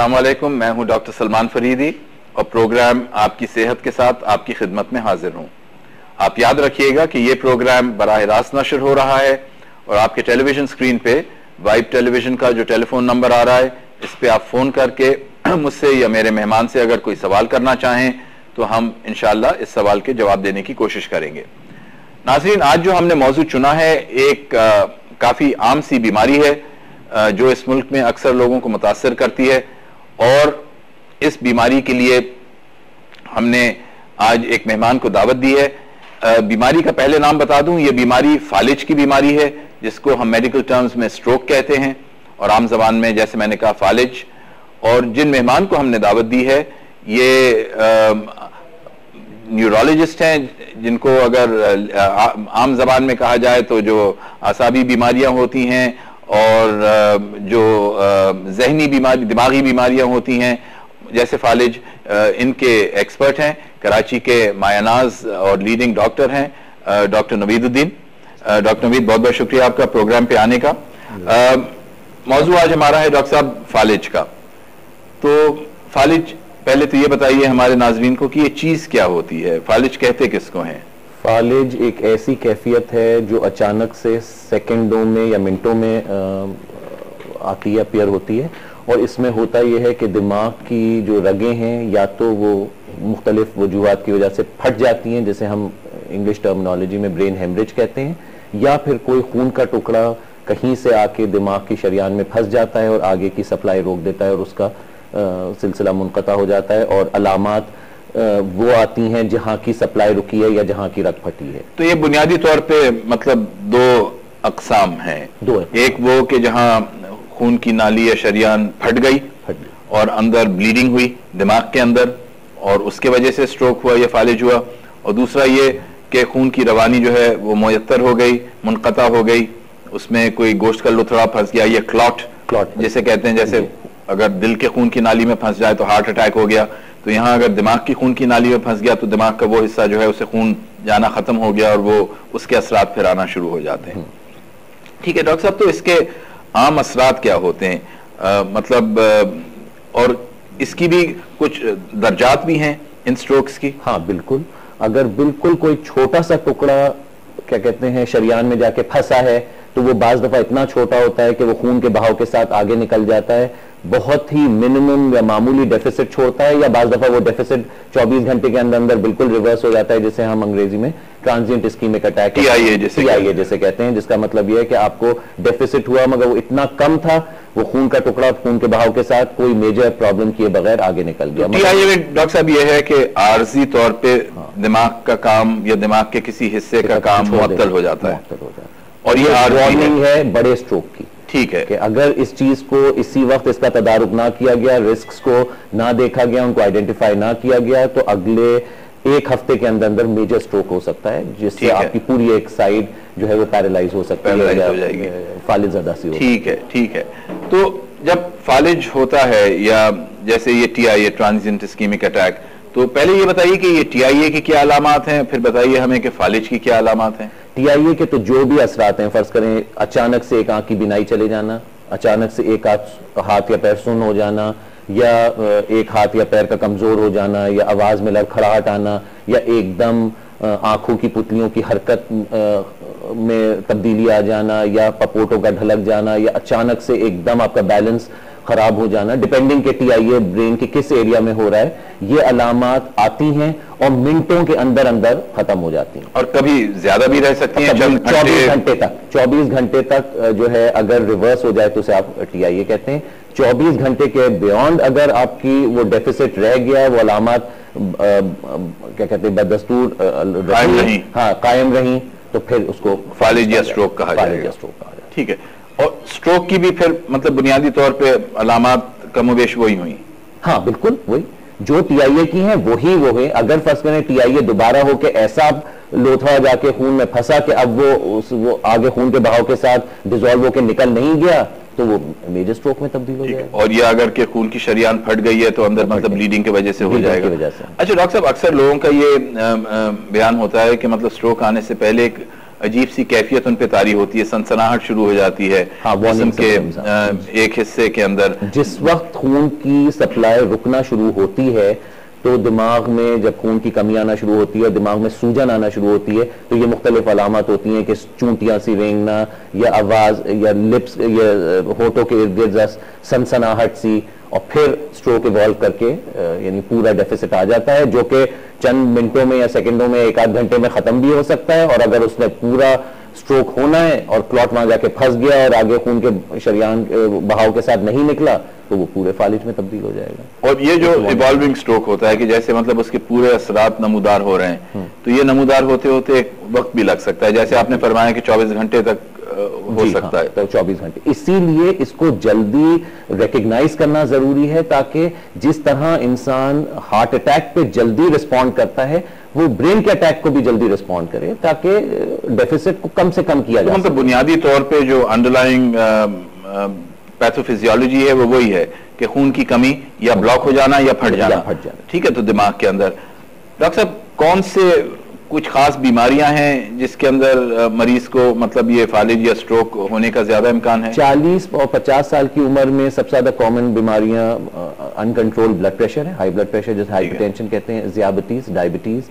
अस्सलाम वालेकुम, मैं हूं डॉक्टर सलमान फरीदी और प्रोग्राम आपकी सेहत के साथ आपकी खिदमत में हाजिर हूं। आप याद रखिएगा कि ये प्रोग्राम बराह रास्त नशर हो रहा है और आपके टेलीविजन स्क्रीन पे वाइब टेलीविजन का जो टेलीफोन नंबर आ रहा है, इस पे आप फोन करके मुझसे या मेरे मेहमान से अगर कोई सवाल करना चाहें तो हम इंशाअल्लाह इस सवाल के जवाब देने की कोशिश करेंगे। नाज़रीन, आज जो हमने मौजू चुना है एक काफी आम सी बीमारी है जो इस मुल्क में अक्सर लोगों को मुतासर करती है और इस बीमारी के लिए हमने आज एक मेहमान को दावत दी है। बीमारी का पहले नाम बता दूं, ये बीमारी फालिज की बीमारी है जिसको हम मेडिकल टर्म्स में स्ट्रोक कहते हैं और आम जबान में जैसे मैंने कहा फालिज। और जिन मेहमान को हमने दावत दी है ये न्यूरोलॉजिस्ट हैं जिनको अगर आम जबान में कहा जाए तो जो आसाबी बीमारियां होती हैं और जो जहनी बीमारी दिमागी बीमारियां होती हैं जैसे फालिज, इनके एक्सपर्ट हैं। कराची के मायानाज और लीडिंग डॉक्टर हैं डॉक्टर नवीदुद्दीन। डॉक्टर नवीद, बहुत बहुत शुक्रिया आपका प्रोग्राम पे आने का। मौजू आज हमारा है डॉक्टर साहब फालिज का। तो फालिज, पहले तो ये बताइए हमारे नाजरीन को कि ये चीज क्या होती है, फालिज कहते किसको हैं? फालिज एक ऐसी कैफियत है जो अचानक से सेकंडों में या मिनटों में आती है, अपीयर होती है। और इसमें होता यह है कि दिमाग की जो रगें हैं या तो वो मुख्तलिफ वजूहात की वजह से फट जाती हैं, जैसे हम इंग्लिश टर्मिनोलॉजी में ब्रेन हेमरेज कहते हैं, या फिर कोई खून का टुकड़ा कहीं से आके दिमाग की शरियान में फंस जाता है और आगे की सप्लाई रोक देता है और उसका सिलसिला मुनक़ता हो जाता है। और अलामात वो आती हैं जहां की सप्लाई रुकी है या जहां की रग फटी है। तो ये बुनियादी तौर पे मतलब दो अक़साम हैं। एक वो कि जहां खून की नाली या शरियान फट गई और अंदर ब्लीडिंग हुई दिमाग के अंदर और उसके वजह से स्ट्रोक हुआ या फालिज हुआ, और दूसरा ये कि खून की रवानी जो है वो मुयत्तर हो गई, मुनक़ता हो गई, उसमें कोई गोश्त का लुथड़ा फंस गया, ये क्लॉट जिसे कहते हैं। जैसे अगर दिल के खून की नाली में फंस जाए तो हार्ट अटैक हो गया, तो यहाँ अगर दिमाग की खून की नाली में फंस गया तो दिमाग का वो हिस्सा जो है उसे खून जाना खत्म हो गया और वो उसके असरात फिर आना शुरू हो जाते हैं। ठीक है डॉक्टर साहब, तो इसके आम असरात क्या होते हैं? और इसकी भी कुछ दर्जात भी हैं इन स्ट्रोक्स की? हाँ बिल्कुल। अगर बिल्कुल कोई छोटा सा टुकड़ा क्या कहते हैं शरियान में जाके फंसा है तो वो बाज दफा इतना छोटा होता है कि वो खून के बहाव के साथ आगे निकल जाता है, बहुत ही मिनिमम या मामूली डेफिसिट छोड़ता है, या बाज दफा वो डेफिसिट 24 घंटे के अंदर अंदर बिल्कुल रिवर्स हो जाता है, जिसे हम अंग्रेजी में ट्रांजिएंट इस्कीमिक अटैक TIA जैसे कहते हैं, जिसका मतलब यह है कि आपको डेफिसिट हुआ मगर वो इतना कम था, वो खून का टुकड़ा खून के बहाव के साथ कोई मेजर प्रॉब्लम किए बगैर आगे निकल गया। TIA में डॉक्टर साहब यह है कि आर्जी तौर पे दिमाग का काम या दिमाग के किसी हिस्से का काम मुअत्तल हो जाता है और ये वार्निंग है बड़े स्ट्रोक की। ठीक है कि अगर इस चीज को इसी वक्त इसका तदारुक ना किया गया, रिस्क्स को ना देखा गया, उनको आइडेंटिफाई ना किया गया, तो अगले एक हफ्ते के अंदर अंदर मेजर स्ट्रोक हो सकता है, जिससे आपकी पूरी एक साइड जो है वो पैरालाइज हो सकती है, फालिज ज़्यादा सी हो। ठीक है। तो जब फालिज होता है या जैसे ये TIA ट्रांजिएंट इस्कीमिक अटैक, तो पहले ये बताइए कि ये TIA की क्या अलामात हैं, फिर बताइए हमें कि फालिज की क्या अलामात हैं। TIA के तो जो भी असरात हैं, फर्ज करें अचानक से एक आंख की बिनाई चले जाना, अचानक से एक हाथ या पैर सुन्न हो जाना, या एक हाथ या पैर का कमजोर हो जाना, या आवाज में लड़खड़ाहट आना, या एकदम आंखों की पुतलियों की हरकत में तब्दीली आ जाना, या पपोटों का ढलक जाना, या अचानक से एकदम आपका बैलेंस खराब हो जाना, डिपेंडिंग के TIA ब्रेन के किस एरिया में हो रहा है, ये अलामात आती हैं और मिनटों के अंदर अंदर खत्म हो जाती हैं। और कभी ज्यादा भी रह सकती हैं, 24 घंटे तक जो है अगर रिवर्स हो जाए तो उसे आप TIA कहते हैं। 24 घंटे के बियॉन्ड अगर आपकी वो डेफिसिट रह गया, वो अलामात क्या कहते हैं बदस्तूर कायम रही, तो फिर उसको फालिज या स्ट्रोक कहा जाएगा। ठीक है। और स्ट्रोक की भी फिर मतलब बुनियादी तौर पे अलामात कमोबेश वही हुई? हाँ बिल्कुल वही जो TIA की हैं वही वो है। अगर फर्स्ट करें TIA दोबारा होके ऐसा लोथड़ा जाके खून में फंसा कि अब वो आगे खून के बहाव के साथ डिजोल्व होकर निकल नहीं गया, तो वो मेजर स्ट्रोक में तब्दील हो जाएगा। और ये अगर के खून की शरियान फट गई है तो अंदर मतलब ब्लीडिंग की वजह से हो जाएगा। अच्छा डॉक्टर साहब, अक्सर लोगों का ये बयान होता है कि मतलब स्ट्रोक आने से पहले एक अजीब सी कैफियत उन पे तारी होती है, सनसनाहट शुरू हो जाती है जिस्म के एक हिस्से के अंदर। जिस वक्त खून की सप्लाई रुकना शुरू होती है तो दिमाग में जब खून की कमी आना शुरू होती है, दिमाग में सूजन आना शुरू होती है, तो ये मुख्तलिफ अलामत होती हैं कि चूंटियां सी रेंगना या आवाज या लिप्स या होठों के इर्द गिर्द सनसनाहट सी, और फिर स्ट्रोक इवॉल्व करके यानी पूरा डेफिसिट आ जाता है, जो कि चंद मिनटों में या सेकंडों में, एक आध घंटे में खत्म भी हो सकता है। और अगर उसने पूरा स्ट्रोक होना है और क्लॉट वहां जाके फंस गया और आगे खून के शरियान बहाव के साथ नहीं निकला, तो वो पूरे फालिज में तब्दील हो जाएगा। और ये जो इवॉल्विंग स्ट्रोक होता है कि जैसे मतलब उसके पूरे असरात नमूदार हो रहे हैं, तो ये नमूदार होते होते एक वक्त भी लग सकता है, जैसे आपने फरमाया कि 24 घंटे तक हो सकता है। तो 24 घंटे, इसीलिए इसको जल्दी रिकग्नाइज करना जरूरी है, ताकि जिस तरह इंसान हार्ट अटैक पे जल्दी रिस्पॉन्ड करता है, वो ब्रेन के अटैक को भी जल्दी रिस्पॉन्ड करे, ताकि डेफिसिट को कम से कम किया जाए। मतलब बुनियादी तौर पे जो अंडरलाइंग पैथोफिजियोलॉजी है वो वही है कि खून की कमी या ब्लॉक हो जाना या फट जाना। ठीक है, तो दिमाग के अंदर डॉक्टर साहब कौन से कुछ खास बीमारियां हैं जिसके अंदर मरीज को मतलब ये फालिज या स्ट्रोक होने का ज्यादा इम्कान है? 40 और 50 साल की उम्र में सबसे ज्यादा कॉमन बीमारियां अनकंट्रोल्ड ब्लड प्रेशर है, हाई ब्लड प्रेशर जिसे हाइपरटेंशन कहते हैं, ज़ियाबतीज, डायबिटीज,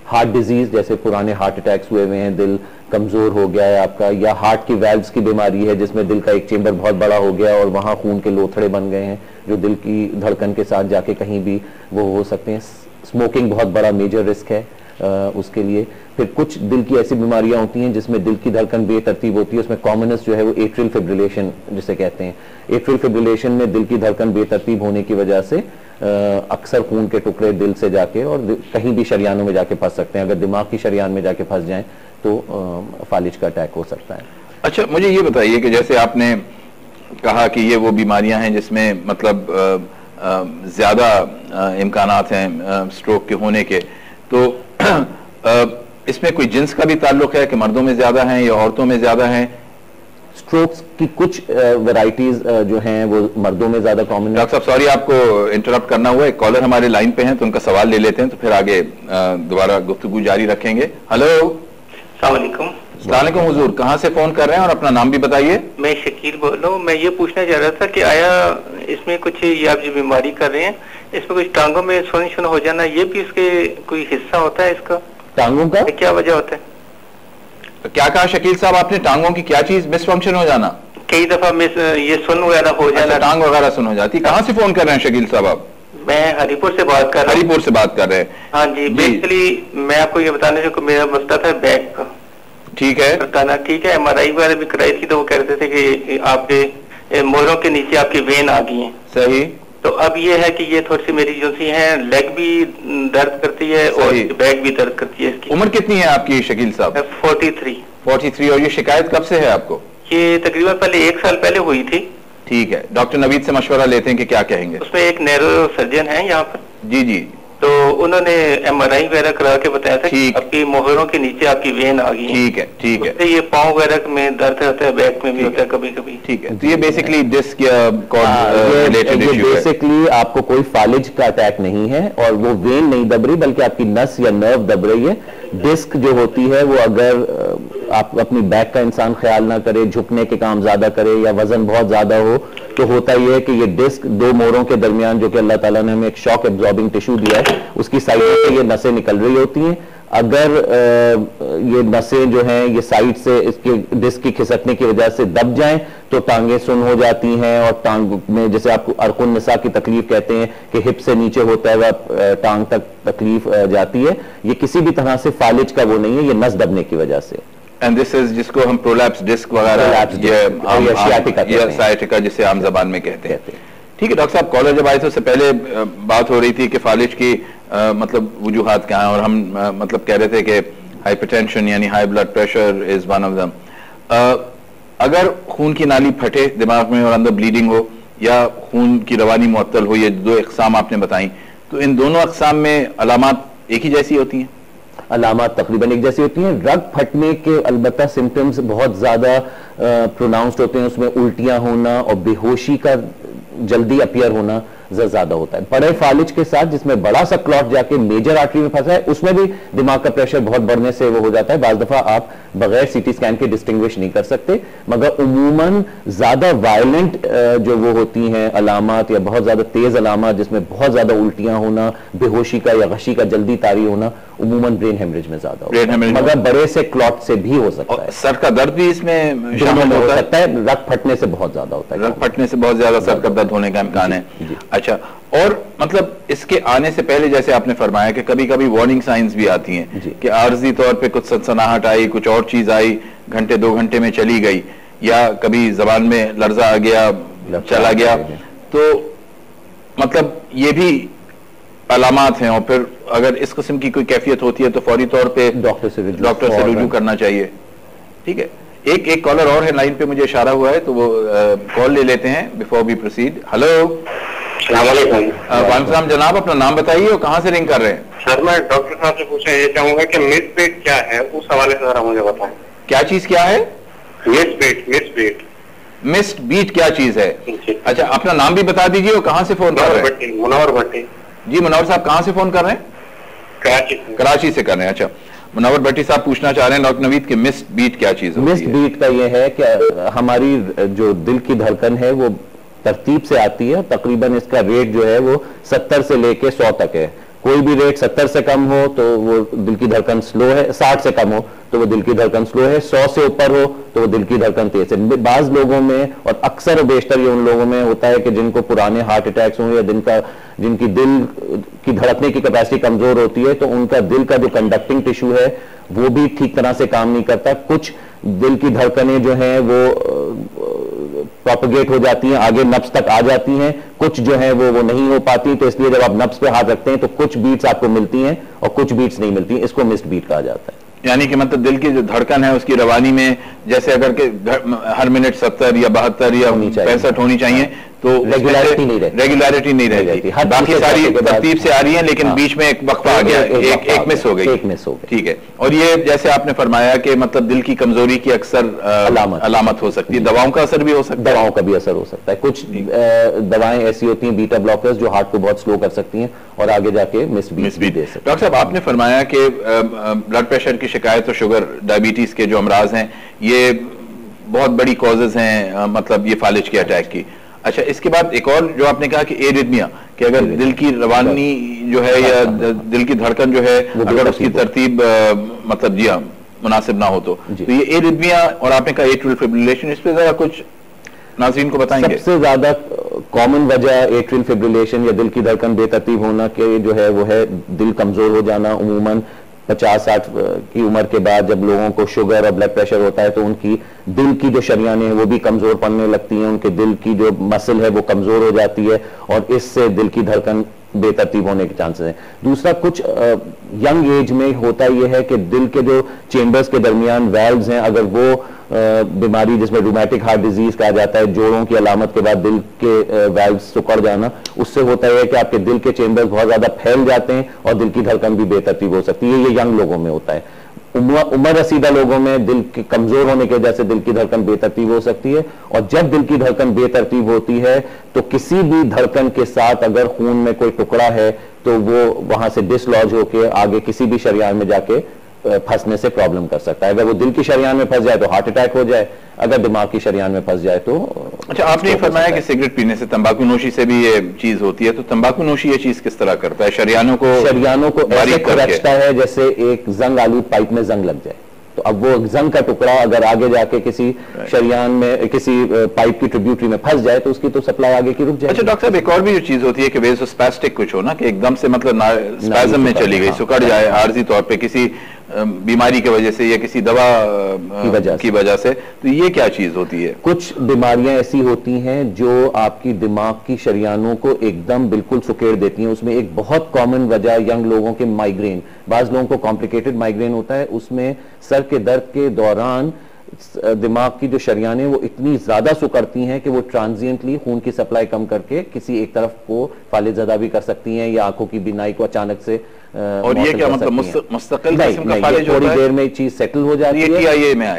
हार्ट डिजीज जैसे पुराने हार्ट अटैक्स हुए हुए हैं, दिल कमजोर हो गया है आपका, या हार्ट की वैल्व्स की बीमारी है जिसमें दिल का एक चेंबर बहुत बड़ा हो गया और वहां खून के लोथड़े बन गए हैं जो दिल की धड़कन के साथ जाके कहीं भी वो हो सकते हैं। स्मोकिंग बहुत बड़ा मेजर रिस्क है उसके लिए। फिर कुछ दिल की ऐसी बीमारियां होती हैं जिसमें दिल की धड़कन बेतरतीब होती है, उसमें कॉमनेस्ट जो है वो एट्रियल फिब्रिलेशन जिसे कहते हैं। एट्रियल फिब्रिलेशन में दिल की धड़कन बेतरतीब होने की वजह से अक्सर खून के टुकड़े दिल से जाके और कहीं भी शरियानों में जाके फंस सकते हैं। अगर दिमाग की शरियान में जाके फंस जाएं तो फालिज का अटैक हो सकता है। अच्छा, मुझे ये बताइए कि जैसे आपने कहा कि ये वो बीमारियां हैं जिसमें मतलब ज्यादा इम्कानात हैं स्ट्रोक के होने के, तो इसमें कोई जिन्स का भी ताल्लुक है कि मर्दों में ज्यादा हैं या औरतों में ज्यादा हैं? स्ट्रोक्स की कुछ वैरायटीज जो हैं वो मर्दों में ज्यादा कॉमन है। डॉक्टर साहब सॉरी आपको इंटरप्ट करना हुआ, एक कॉलर हमारे लाइन पे हैं तो उनका सवाल ले लेते हैं, तो फिर आगे दोबारा गुफ्तगू जारी रखेंगे। हेलो, अस्सलाम वालेकुम हुजूर, कहाँ से फोन कर रहे हैं और अपना नाम भी बताइए? मैं शकील बोल रहा हूँ। मैं ये पूछना चाह रहा था कि आया इसमें कुछ ये आप जो बीमारी कर रहे हैं इसमें कुछ टांगों में सुन हो जाना, ये भी इसके कोई हिस्सा होता है इसका? टांगों का क्या वजह होता है? क्या कहा शकील साहब आपने? टांगों की क्या चीज मिसफंक्शन हो जाना? कई दफा ये सुन वगैरह हो जाना। टांग वगैरह सुन हो जाती। कहाँ से फोन कर रहे हैं शकील साहब आप? मैं हरिपुर से बात कर रहा हूँ। हरिपुर से बात कर रहे हैं? हाँ जी। बेसिकली मैं आपको ये बताने जो मेरा मसला था बैक का। ठीक है, बताना ठीक है। MRI वगैरह भी कराई थी तो वो कहते थे कि आपके मोहरों के नीचे आपकी वेन आ गई है। सही। तो अब ये है कि ये थोड़ी सी मेरी जो सी है लेग भी दर्द करती है और बैक भी दर्द करती है। इसकी उम्र कितनी है आपकी शकील साहब? 43। और ये शिकायत कब से है आपको? ये तकरीबन पहले 1 साल पहले हुई थी। ठीक है, डॉक्टर नवीद से मशवरा लेते हैं कि क्या कहेंगे। उसमें एक नैरो सर्जन है यहाँ पर। जी जी। तो उन्होंने MRI वगैरह करा के बताया था कि आपकी मोहरों के नीचे आपकी वेन आ गई। ठीक है, ठीक है। ये पाँव वगैरह में दर्द होता है, बैक में भी होता है कभी कभी। ठीक है, तो ये बेसिकली डिस्क या कॉर्ड रिलेटेड इशू है। बेसिकली आपको कोई फालिज का अटैक नहीं है और वो वेन नहीं दब रही बल्कि आपकी नस या नर्व दब रही है। डिस्क जो होती है वो अगर आप अपनी बैक का इंसान ख्याल ना करे, झुकने के काम ज्यादा करे या वजन बहुत ज्यादा हो, तो होता यह है कि ये डिस्क दो मोरों के दरमियान जो कि अल्लाह ताला ने हमें एक शॉक एब्जॉर्बिंग टिश्यू दिया है उसकी साइड से ये नसें निकल रही होती हैं। अगर ये नसें जो हैं ये साइड से इसके डिस्क की खिसकने की वजह से दब जाएं तो टांगें सुन हो जाती हैं और टांग में जैसे आपको अरकुन निसा की तकलीफ कहते हैं कि हिप से नीचे होता है वह टांग तक तकलीफ जाती है। ये किसी भी तरह से फालिज का वो नहीं है, ये नस दबने की वजह से। एंड दिस इज जिसको हम प्रोलैप्स डिस्क वगैरह साइटिका जिसे आम जबान में कहते हैं। ठीक है डॉक्टर साहब, कॉलर जब आए थे उससे पहले बात हो रही थी कि फालिज की मतलब वजूहात क्या हैं और हम मतलब कह रहे थे कि हाइपरटेंशन यानी high blood pressure is one of them. अगर खून की नाली फटे दिमाग में और अंदर ब्लीडिंग हो या खून की रवानी मुअत्तल हो, ये दो अक़साम आपने बताई, तो इन दोनों अक़साम में अलामात एक ही जैसी होती हैं? अलामात तकरीबन एक जैसी होती हैं। रग फटने के अलबत्ता सिम्टम्स बहुत ज्यादा प्रोनाउंस्ड होते हैं, उसमें उल्टियां होना और बेहोशी का जल्दी अपीयर होना ज्यादा होता है। बड़े फालिज के साथ जिसमें बड़ा सा क्लॉट जाके मेजर आर्टरी में फंसा है, उसमें भी दिमाग का प्रेशर बहुत बढ़ने से वो हो जाता है। बाज दफा आप बगैर सीटी स्कैन के डिस्टिंग्विश नहीं कर सकते, मगर उमूमन ज्यादा वायलेंट जो वो होती हैं अलामत या बहुत ज्यादा तेज अलामत जिसमें बहुत ज्यादा उल्टियां होना, बेहोशी का या गशी का जल्दी तारी होना, उमूमन ब्रेन हेमरेज में ज्यादा होता है, मगर बड़े से क्लॉट से भी हो सकता है। सर का दर्द भी इसमें शामिल हो सकता है, रक्त फटने से बहुत ज्यादा होता है, रक्त फटने से बहुत ज्यादा सर का दर्द होने का इम्कान है। अच्छा, और मतलब इसके आने से पहले जैसे आपने फरमाया कि कभी कभी वार्निंग साइंस भी आती हैं कि आर्जी तौर पे कुछ सनसनाहट आई, कुछ और चीज आई, घंटे 2 घंटे में चली गई, या कभी जबान में लर्जा आ गया, चला गया, तो मतलब ये भी अलामात हैं। और फिर अगर इस किस्म की कोई कैफियत होती है तो फौरी तौर पे डॉक्टर से रुजू करना चाहिए। ठीक है, एक कॉलर और है लाइन पे, मुझे इशारा हुआ है, तो वो कॉल ले लेते हैं बिफोर वी प्रोसीड। हेलो, वालेकुम जनाब, अपना नाम बताइए और कहाँ से रिंग कर रहे हैं? सर मैं डॉक्टर साहब से पूछना ये चाहूंगा कि मिस बीट क्या है, उस हवाले से जरा मुझे बताएं। क्या चीज क्या है? मिस्ड बीट क्या चीज है? अच्छा, अपना नाम भी बता दीजिए और कहाँ से फोन कर रहे हैं? मुनव्वर भट्टी। जी मुनव्वर साहब, कहाँ से फोन कर रहे हैं? कराची से कर रहे हैं। अच्छा मुनव्वर भट्टी साहब पूछना चाह रहे हैं डॉक्टर नवीद कि मिस्ड बीट क्या चीज है? मिस्ड बीट का ये है कि हमारी जो दिल की धड़कन है वो तरतीब से आती है, तकरीबन इसका रेट जो है वो 70 से लेके 100 तक है। कोई भी रेट 70 से कम हो तो वो दिल की धड़कन स्लो है, 60 से कम हो तो वो दिल की धड़कन स्लो है, 100 से ऊपर हो तो वो दिल की धड़कन तेज है। बाज लोगों में और अक्सर बेशतर ये उन लोगों में होता है कि जिनको पुराने हार्ट अटैक्स हों या जिनकी दिल की धड़कने की कैपेसिटी कमजोर होती है, तो उनका दिल का जो कंडक्टिंग टिश्यू है वो भी ठीक तरह से काम नहीं करता। कुछ दिल की धड़कनें जो हैं वो प्रोपगेट हो जाती हैं, आगे नब्ज तक आ जाती हैं, कुछ जो है वो नहीं हो पाती। तो इसलिए जब आप नब्ज पे हाथ रखते हैं तो कुछ बीट्स आपको मिलती हैं और कुछ बीट्स नहीं मिलती हैं, इसको मिस्ड बीट कहा जाता है। यानी कि मतलब दिल की जो धड़कन है उसकी रवानी में जैसे अगर के हर मिनट 70 या 72 या 65 होनी चाहिए, तो रेगुलरिटी नहीं रहती। बाकी सारी तरतीब से आ रही है, लेकिन बीच में एक वक्फा आ गया, एक मिस हो गई। ठीक है, और ये जैसे आपने फरमाया कि मतलब दिल की कमजोरी की अक्सर अलामत हो सकती है, दवाओं का असर भी हो सकता है। दवाओं का भी असर हो सकता है। कुछ दवाएं ऐसी होती हैं बीटा ब्लॉकर्स जो हार्ट को बहुत स्लो कर सकती हैं और आगे जाके मिस बीट दे सकती हैं। डॉक्टर साहब, आपने फरमाया कि ब्लड प्रेशर की शिकायत और शुगर डायबिटीज के जो अमराज हैं ये बहुत बड़ी कॉजेज हैं, मतलब ये फालिज के अटैक की। अच्छा, इसके बाद एक और जो आपने कहा कि एरिथमिया, कि अगर दिल की रवानी जो है या दिल की धड़कन जो है अगर उसकी तरतीब मतलब जी हाँ मुनासिब ना हो तो ये एरिथमिया, और आपने कहा एट्रियल फिब्रिलेशन, इस पे जरा कुछ नाज़रीन को बताएंगे। सबसे ज्यादा कॉमन वजह एट्रियल फिब्रिलेशन या दिल की धड़कन बेतरतीब होना के जो है वो है दिल कमजोर हो जाना। उमूमन 50-60 की उम्र के बाद जब लोगों को शुगर और ब्लड प्रेशर होता है तो उनकी दिल की जो शरियानें हैं वो भी कमजोर पड़ने लगती हैं, उनके दिल की जो मसल है वो कमजोर हो जाती है और इससे दिल की धड़कन बेतरतीब होने के चांसेस हैं। दूसरा, कुछ यंग एज में होता यह है कि दिल के जो चेंबर्स के दरमियान वाल्व्स हैं, अगर वो बीमारी जिसमें रूमेटिक हार्ट डिजीज कहा जाता है, जोड़ों की अलामत के बाद दिल के वाल्व्स सिकुड़ जाना, उससे होता है कि आपके दिल के चेंबर्स बहुत ज्यादा फैल जाते हैं और दिल की धड़कन भी बेतरतीब हो सकती है। ये यंग लोगों में होता है। उम्र रसीदा लोगों में दिल के कमजोर होने की वजह से दिल की धड़कन बेतरतीब हो सकती है, और जब दिल की धड़कन बेतरतीब होती है तो किसी भी धड़कन के साथ अगर खून में कोई टुकड़ा है तो वो वहां से डिसलॉज होकर आगे किसी भी शरियान में जाके फंसने से प्रॉब्लम कर सकता है। अगर वो दिल की शरियान में फंस जाए तो हार्ट अटैक हो जाए, अगर दिमाग की शरियान में फंस जाए तो। अच्छा, आपने फरमाया कि सिगरेट पीने से, तंबाकू नोशी से भी ये चीज होती है, तो तंबाकू नोशी ये चीज किस तरह करता है? शरियानों को ऐसे खरचता है जैसे एक जंग आलू पाइप में जंग लग जाए, तो अब वो जंग का टुकड़ा अगर आगे जाके किसी शरियान में किसी पाइप की ट्रिब्यूटरी में फंस जाए तो उसकी तो सप्लाई आगे की रुक जाए। अच्छा डॉक्टर साहब, एक और भी जो चीज होती है कि वेज़ोस्पैस्टिक कुछ हो ना, कि एकदम से मतलब स्पैज़म में चली गई, सिकुड़ जाए आर्जी तौर पे किसी बीमारी की वजह से या किसी दवा की वजह से, तो ये क्या चीज होती है? कुछ बीमारियां ऐसी होती हैं जो आपकी दिमाग की शरियानों को एकदम बिल्कुल सुकेड़ देती हैं। उसमें एक बहुत कॉमन वजह यंग लोगों के माइग्रेन, बाज लोगों को कॉम्प्लिकेटेड माइग्रेन होता है, उसमें सर के दर्द के दौरान दिमाग की जो शरियानें वो इतनी ज्यादा सुकड़ती हैं कि वो ट्रांजिएंटली खून की सप्लाई कम करके किसी एक तरफ को फालिजदा भी कर सकती हैं या आंखों की बीनाई को अचानक से और ये क्या मतलब मुस्तकिल किस्म का फालिज होता है? थोड़ी देर में चीज सेटल हो जाती है, TIA में आए